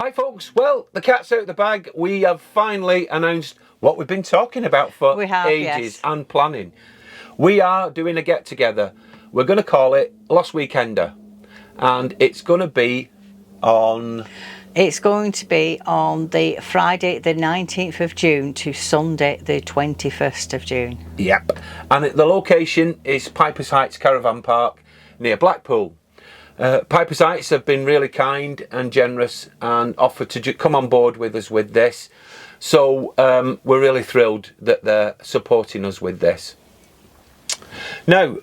Hi folks, well, the cat's out of the bag. We have finally announced what we've been talking about for ages and planning. We are doing a get together. We're going to call it Lost Weekender, and it's going to be on... It's going to be on the Friday the 19th of June to Sunday the 21st of June. Yep, and the location is Piper's Heights Caravan Park near Blackpool. Piper's Heights have been really kind and generous and offered to come on board with us with this. So we're really thrilled that they're supporting us with this. Now,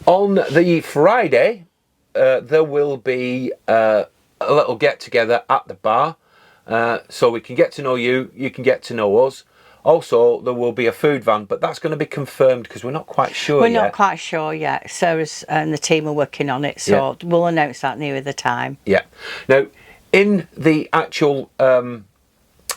on the Friday, there will be a little get together at the bar. So we can get to know you, you can get to know us. Also, there will be a food van, but that's going to be confirmed because we're not quite sure yet. We're not quite sure yet. Sarah's and the team are working on it, so we'll announce that nearer the time. Yeah. Now, in the actual, on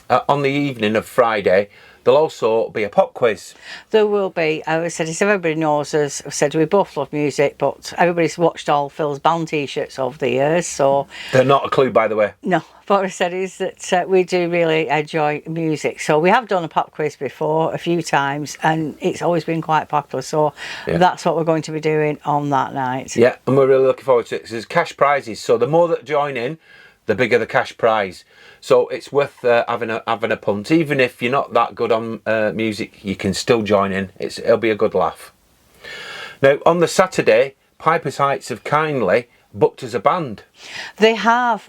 the evening of Friday, there'll also be a pop quiz. There will be. I said, as everybody knows us, I said we both love music, but everybody's watched all Phil's band t-shirts over the years, so... They're not a clue, by the way. No, what I said is that we do really enjoy music. So we have done a pop quiz before a few times, and it's always been quite popular, so that's what we're going to be doing on that night. Yeah, and we're really looking forward to it, because there's cash prizes, so the more that join in, the bigger the cash prize. So it's worth having a punt. Even if you're not that good on music, you can still join in. It'll be a good laugh. Now, on the Saturday, Piper's Heights have kindly booked us a band. They have.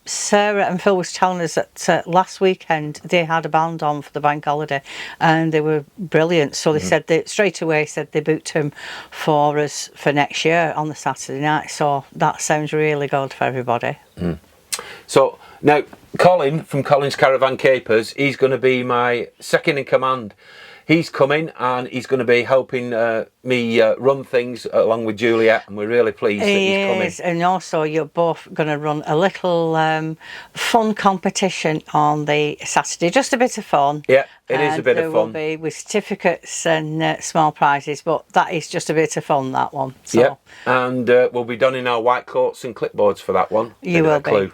Sarah and Phil was telling us that last weekend they had a band on for the bank holiday, and they were brilliant. So they said they straight away said they booked them for us for next year on the Saturday night. So that sounds really good for everybody. So now, Colin from Colin's Caravan Capers, he's going to be my second in command. He's coming and he's going to be helping me run things along with Juliet, and we're really pleased that he's coming. And also you're both going to run a little fun competition on the Saturday, just a bit of fun. Yeah, it is a bit of fun. There will be with certificates and small prizes, but that is just a bit of fun, that one. So. Yeah, and we'll be donning our white coats and clipboards for that one. You will be.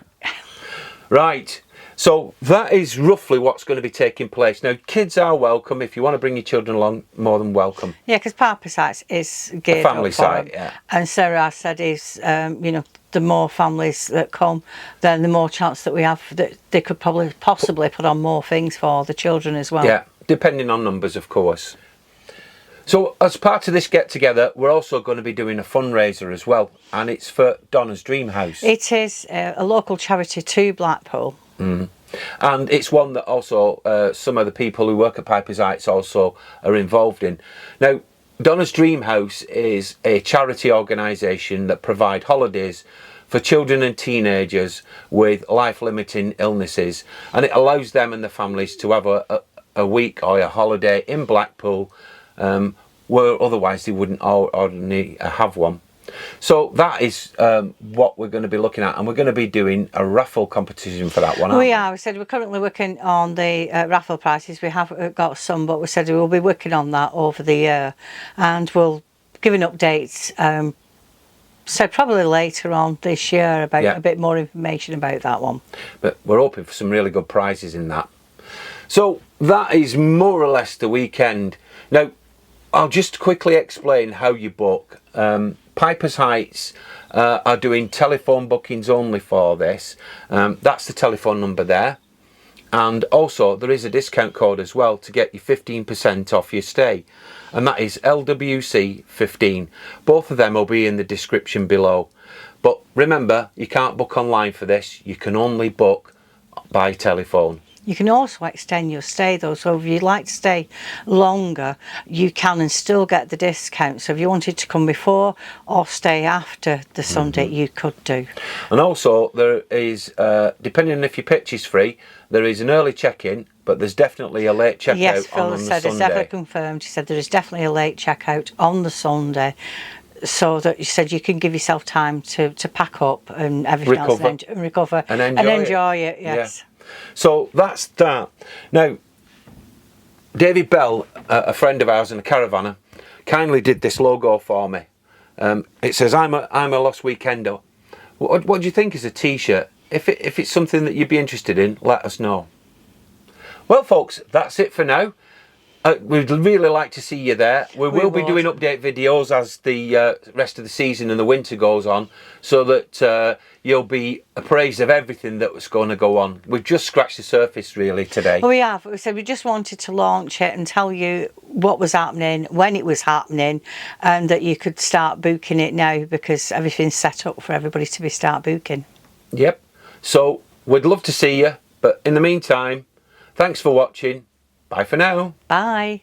Right, so that is roughly what's going to be taking place. Now, kids are welcome. If you want to bring your children along, more than welcome. Yeah, because Piper's Heights is geared a family up for site, them. yeah. And Sarah has said is, you know, the more families that come, then the more chance that we have that they could possibly put on more things for the children as well. Yeah, depending on numbers, of course. So as part of this get together, we're also going to be doing a fundraiser as well, and it's for Donna's Dream House. It is a local charity to Blackpool. And it's one that also some of the people who work at Piper's Heights also are involved in. Now, Donna's Dream House is a charity organisation that provide holidays for children and teenagers with life-limiting illnesses, and it allows them and their families to have a week or a holiday in Blackpool, where otherwise they wouldn't ordinarily have one. So that is what we're going to be looking at, and we're going to be doing a raffle competition for that one. We are. We said we're currently working on the raffle prizes. We have got some, but we said we will be working on that over the year, and we'll give an update. So probably later on this year about a bit more information about that one. But we're hoping for some really good prizes in that. So that is more or less the weekend. Now, I'll just quickly explain how you book. Piper's Heights are doing telephone bookings only for this. That's the telephone number there. And also there is a discount code as well to get you 15% off your stay. And that is LWC15. Both of them will be in the description below. But remember, you can't book online for this. You can only book by telephone. You can also extend your stay though, so if you'd like to stay longer, you can and still get the discount. So if you wanted to come before or stay after the Sunday, you could do. And also there is, depending on if your pitch is free, there is an early check-in, but there's definitely a late checkout on the Sunday. Yes, Phil said it's definitely confirmed. He said there is definitely a late checkout on the Sunday. So that you said you can give yourself time to pack up and everything else and recover and enjoy it. Yes. Yeah. So that's that. Now, David Bell, a friend of ours and a caravanner, kindly did this logo for me. It says, I'm a Lost Weekender. What do you think is a t-shirt? if it's something that you'd be interested in, let us know. Well, folks, that's it for now. We'd really like to see you there. We will be doing update videos as the rest of the season and the winter goes on, so that you'll be appraised of everything that's going to go on. We've just scratched the surface really today. We have. So we just wanted to launch it and tell you what was happening, when it was happening, and that you could start booking it now, because everything's set up for everybody to start booking. Yep. So we'd love to see you, but in the meantime, thanks for watching. Bye for now. Bye.